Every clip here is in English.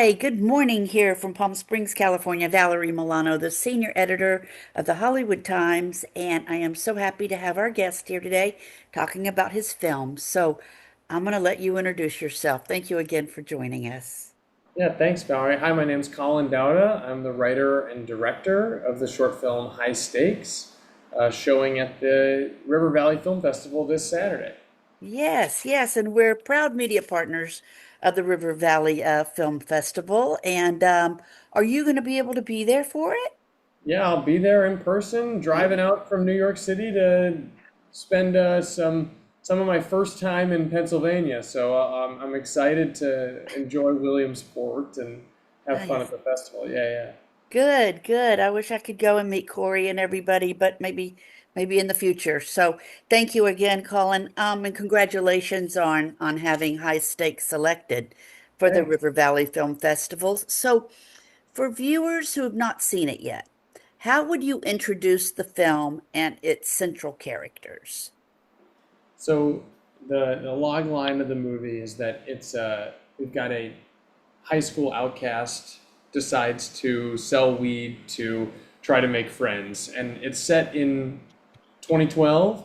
Hi, good morning here from Palm Springs, California. Valerie Milano, the senior editor of the Hollywood Times, and I am so happy to have our guest here today talking about his film. So I'm going to let you introduce yourself. Thank you again for joining us. Yeah, thanks, Valerie. Hi, my name's Colin Dowda. I'm the writer and director of the short film High Stakes, showing at the River Valley Film Festival this Saturday. Yes, yes, and we're proud media partners of the River Valley Film Festival. And are you going to be able to be there for it? Yeah, I'll be there in person, driving out from New York City to spend some of my first time in Pennsylvania. So I'm excited to enjoy Williamsport and have fun at Nice. the festival. Yeah, Good, good. I wish I could go and meet Corey and everybody, but maybe in the future. So thank you again, Colin. And congratulations on having high stakes selected for the thanks. River Valley Film Festival. So for viewers who have not seen it yet, how would you introduce the film and its central characters? So the log line of the movie is that we've got a high school outcast decides to sell weed to try to make friends, and it's set in 2012,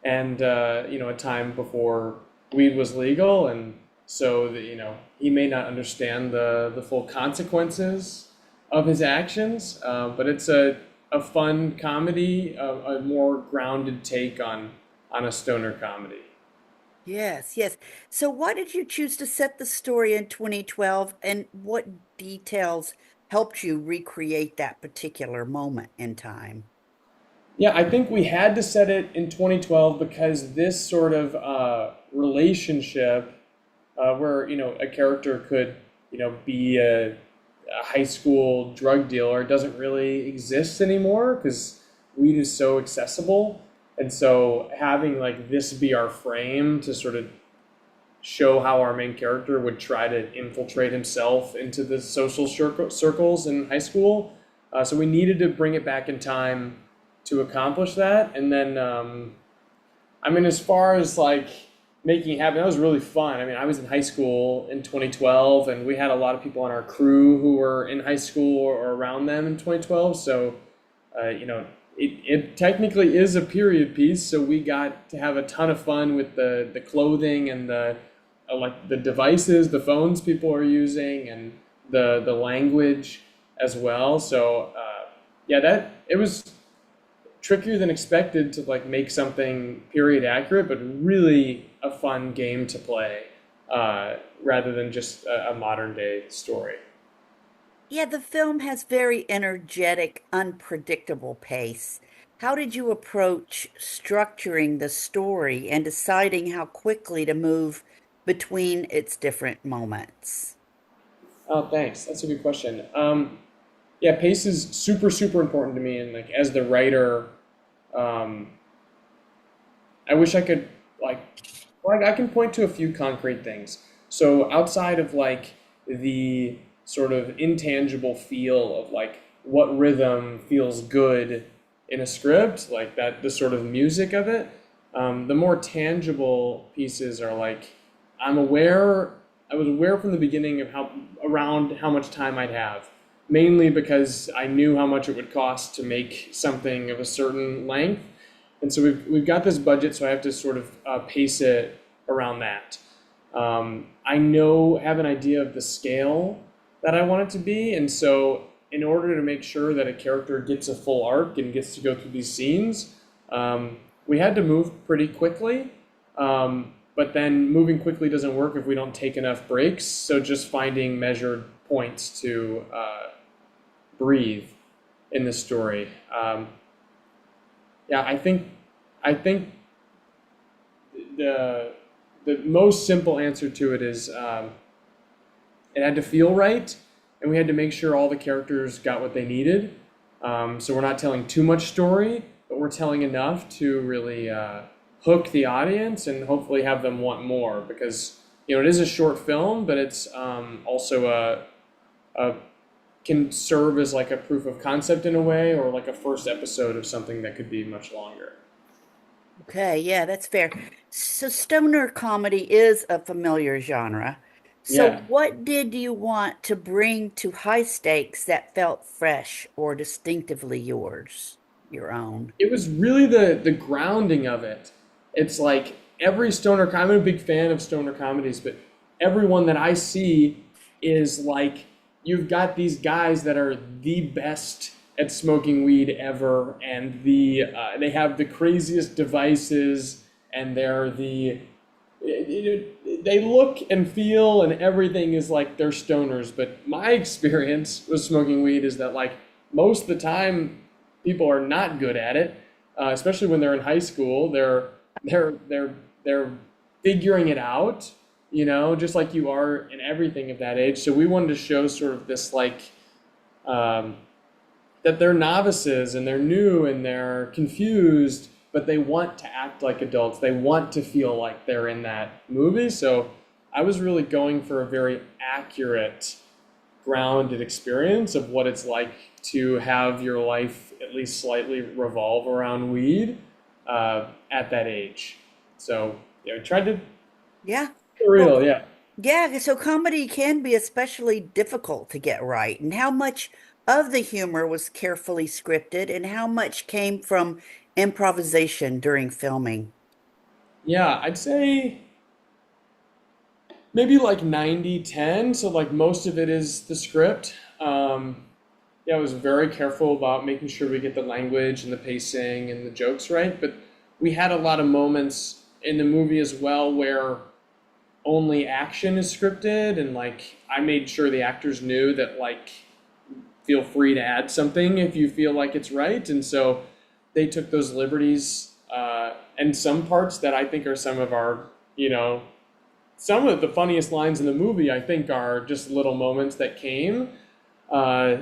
and a time before weed was legal, and so that he may not understand the full consequences of his actions, but it's a fun comedy, a more grounded take on a stoner comedy. Yes, yes. So why did you choose to set the story in 2012 and what details helped you recreate that particular moment in time? Yeah, I think we had to set it in 2012 because this sort of relationship, where a character could be a high school drug dealer, doesn't really exist anymore because weed is so accessible, and so having like this be our frame to sort of show how our main character would try to infiltrate himself into the social circles in high school. So we needed to bring it back in time to accomplish that. And then, I mean, as far as like making it happen, that was really fun. I mean, I was in high school in 2012, and we had a lot of people on our crew who were in high school or around them in 2012. So, it technically is a period piece. So we got to have a ton of fun with the clothing and the like the devices, the phones people are using, and the language as well. So yeah, that it was trickier than expected to like make something period accurate, but really a fun game to play rather than just a modern day story. Yeah, the film has very energetic, unpredictable pace. How did you approach structuring the story and deciding how quickly to move between its different moments? Oh, thanks. That's a good question. Yeah, pace is super important to me, and like as the writer, um, I wish I could like I can point to a few concrete things. So outside of like the sort of intangible feel of like what rhythm feels good in a script, like that the sort of music of it, the more tangible pieces are like I'm aware I was aware from the beginning of how much time I'd have. Mainly because I knew how much it would cost to make something of a certain length, and so we've got this budget, so I have to sort of pace it around that. Have an idea of the scale that I want it to be, and so in order to make sure that a character gets a full arc and gets to go through these scenes, we had to move pretty quickly. But then moving quickly doesn't work if we don't take enough breaks. So just finding measured points to breathe in the story. Yeah, I think the the most simple answer to it is it had to feel right, and we had to make sure all the characters got what they needed. So we're not telling too much story, but we're telling enough to really hook the audience and hopefully have them want more. Because it is a short film, but it's also a can serve as like a proof of concept in a way, or like a first episode of something that could be much longer. Okay, yeah, that's fair. So stoner comedy is a familiar genre. So, Yeah. what did you want to bring to high stakes that felt fresh or distinctively yours, your own? It was really the grounding of it. It's like every stoner. I'm a big fan of stoner comedies, but everyone that I see is like you've got these guys that are the best at smoking weed ever, and they have the craziest devices, and they look and feel and everything is like they're stoners. But my experience with smoking weed is that like most of the time people are not good at it, especially when they're in high school. They're figuring it out, just like you are in everything of that age. So we wanted to show sort of this like um, that they're novices and they're new and they're confused, but they want to act like adults. They want to feel like they're in that movie. So I was really going for a very accurate, grounded experience of what it's like to have your life at least slightly revolve around weed at that age. So yeah, I tried to Yeah. be Well, real, yeah. yeah, so comedy can be especially difficult to get right. And how much of the humor was carefully scripted and how much came from improvisation during filming? Yeah, I'd say maybe like 90-10. So like most of it is the script. Yeah, I was very careful about making sure we get the language and the pacing and the jokes right. But we had a lot of moments in the movie as well where only action is scripted, and like I made sure the actors knew that like feel free to add something if you feel like it's right. And so they took those liberties, and some parts that I think are some of our, some of the funniest lines in the movie, I think, are just little moments that came. Uh,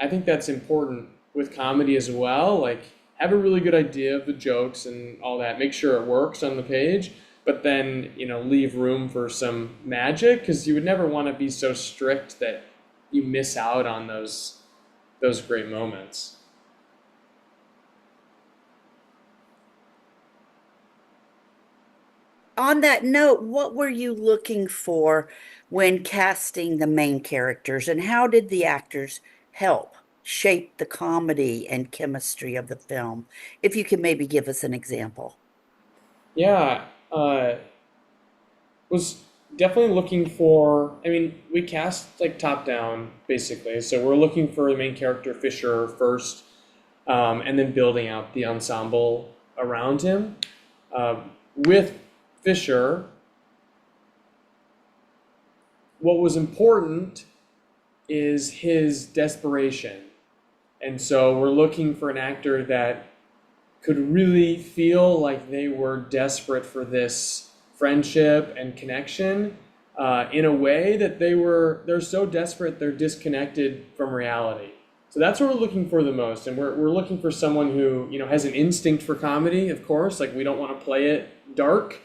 I think that's important with comedy as well. Like, have a really good idea of the jokes and all that. Make sure it works on the page, but then, leave room for some magic because you would never want to be so strict that you miss out on those great moments. On that note, what were you looking for when casting the main characters, and how did the actors help shape the comedy and chemistry of the film? If you could maybe give us an example. Yeah, was definitely looking for. I mean, we cast like top down basically, so we're looking for the main character Fisher first, and then building out the ensemble around him. With Fisher, what was important is his desperation, and so we're looking for an actor that could really feel like they were desperate for this friendship and connection, in a way that they're so desperate they're disconnected from reality. So that's what we're looking for the most, and we're looking for someone who has an instinct for comedy. Of course, like we don't want to play it dark,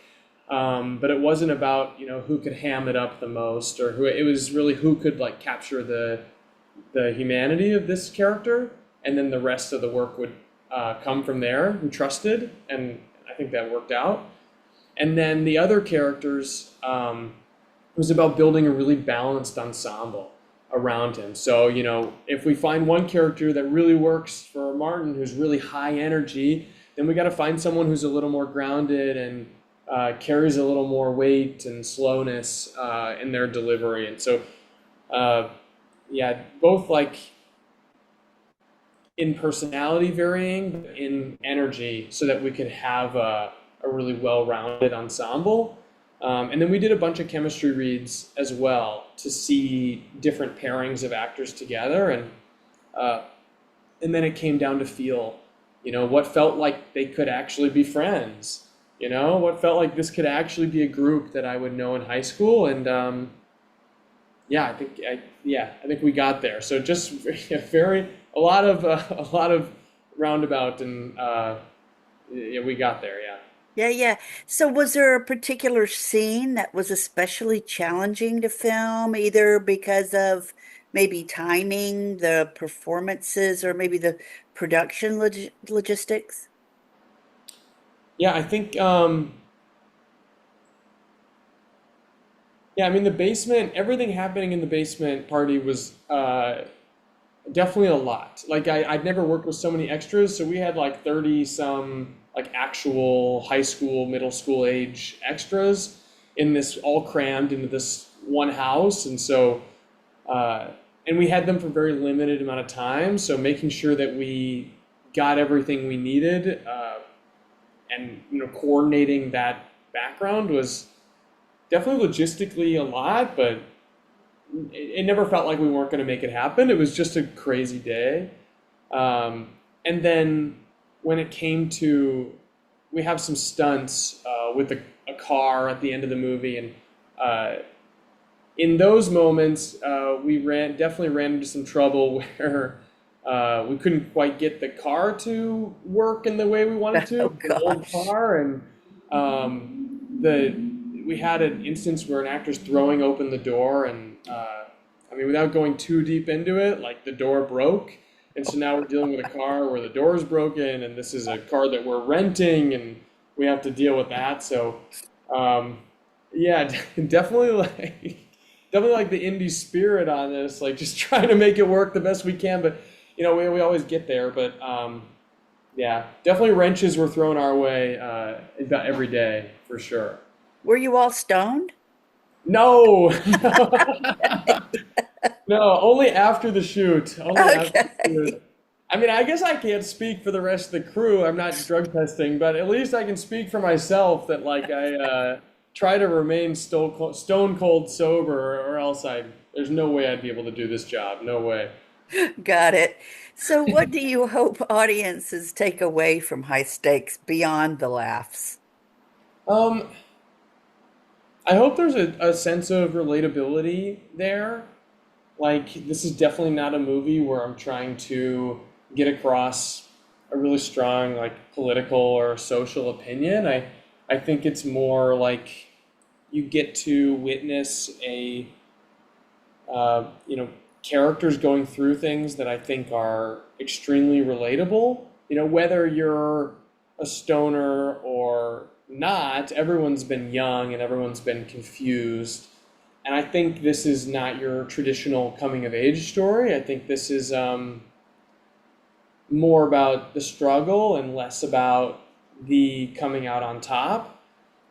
but it wasn't about who could ham it up the most, or who. It was really who could like capture the humanity of this character, and then the rest of the work would come from there. Who trusted, and I think that worked out. And then the other characters, was about building a really balanced ensemble around him. So if we find one character that really works for Martin, who's really high energy, then we got to find someone who's a little more grounded and carries a little more weight and slowness in their delivery. And so, yeah, both like in personality varying, but in energy, so that we could have a really well-rounded ensemble. And then we did a bunch of chemistry reads as well to see different pairings of actors together, uh, and then it came down to feel, what felt like they could actually be friends, what felt like this could actually be a group that I would know in high school, and yeah, I think we got there. So just very a lot of roundabout, and yeah, we got there. Yeah. Yeah, yeah. So was there a particular scene that was especially challenging to film, either because of maybe timing, the performances, or maybe the production logistics? Yeah, I think Yeah, I mean the basement, everything happening in the basement party was definitely a lot. Like I'd never worked with so many extras, so we had like 30 some like actual high school, middle school age extras in this all crammed into this one house. And so and we had them for a very limited amount of time, so making sure that we got everything we needed and coordinating that background was definitely logistically a lot, but it never felt like we weren't going to make it happen. It was just a crazy day. And then when it came to, we have some stunts with a car at the end of the movie, and uh, in those moments, we definitely ran into some trouble where we couldn't quite get the car to work in the way we wanted to. Oh It's an old gosh. car, and the we had an instance where an actor's throwing open the door, and I mean, without going too deep into it, like the door broke, and so now we're dealing with a car where the door is broken, and this is a car that we're renting, and we have to deal with that. So, um, yeah, definitely definitely like the indie spirit on this, like just trying to make it work the best we can. But we always get there. But yeah, definitely wrenches were thrown our way about every day for sure. Were you all stoned? No, no, only after the shoot. Only after the Okay. shoot. I mean, I guess I can't speak for the rest of the crew. I'm not drug testing, but at least I can speak for myself that like I try to remain stone cold sober, or else there's no way I'd be able to do this job. No way. Got it. So, what do you hope audiences take away from High Stakes beyond the laughs? Um, I hope there's a sense of relatability there. Like, this is definitely not a movie where I'm trying to get across a really strong, like, political or social opinion. I think it's more like you get to witness characters going through things that I think are extremely relatable. Whether you're a stoner or not, everyone's been young and everyone's been confused. And I think this is not your traditional coming of age story. I think this is more about the struggle and less about the coming out on top.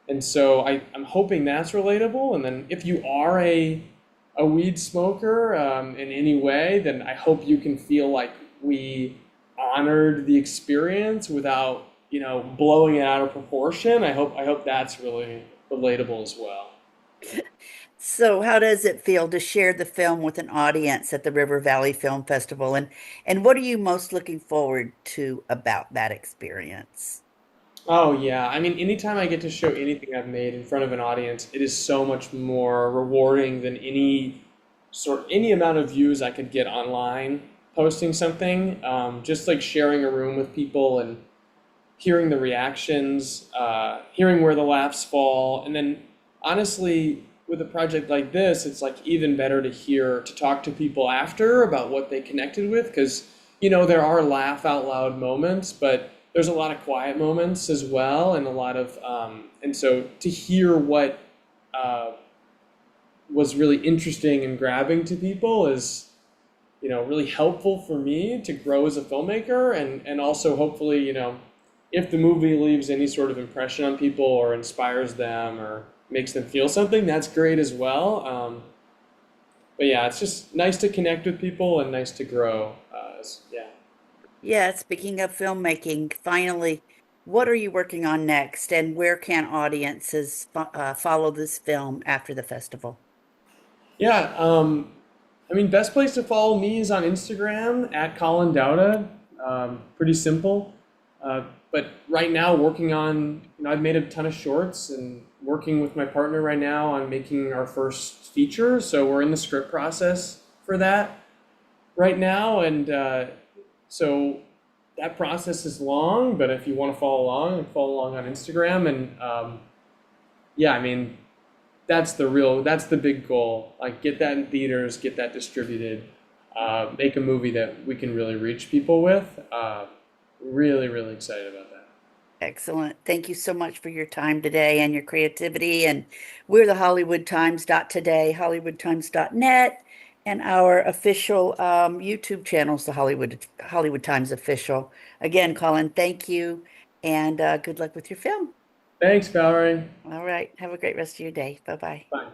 And so I'm hoping that's relatable. And then if you are a weed smoker in any way, then I hope you can feel like we honored the experience without, blowing it out of proportion. I hope that's really relatable as well. So, how does it feel to share the film with an audience at the River Valley Film Festival? And what are you most looking forward to about that experience? Oh yeah, I mean, anytime I get to show anything I've made in front of an audience, it is so much more rewarding than any amount of views I could get online posting something. Just like sharing a room with people and hearing the reactions, hearing where the laughs fall, and then honestly, with a project like this, it's like even better to talk to people after about what they connected with, because there are laugh out loud moments, but there's a lot of quiet moments as well, and a lot of and so to hear what uh, was really interesting and grabbing to people is really helpful for me to grow as a filmmaker, and also hopefully if the movie leaves any sort of impression on people or inspires them or makes them feel something, that's great as well. But yeah, it's just nice to connect with people and nice to grow. Yeah. Yeah, speaking of filmmaking, finally, what are you working on next, and where can audiences follow this film after the festival? Yeah. I mean, best place to follow me is on Instagram at Colin Dowda. Pretty simple. But right now, working on, I've made a ton of shorts and working with my partner right now on making our first feature. So we're in the script process for that right now. And so that process is long, but if you want to follow along on Instagram. And yeah, I mean, that's the big goal. Like get that in theaters, get that distributed, make a movie that we can really reach people with. Really, really excited about that. Excellent. Thank you so much for your time today and your creativity. And we're the HollywoodTimes.today, HollywoodTimes.net, and our official YouTube channel is the Hollywood Times Official. Again, Colin, thank you, and good luck with your film. Thanks, Valerie. All right. Have a great rest of your day. Bye bye. Bye.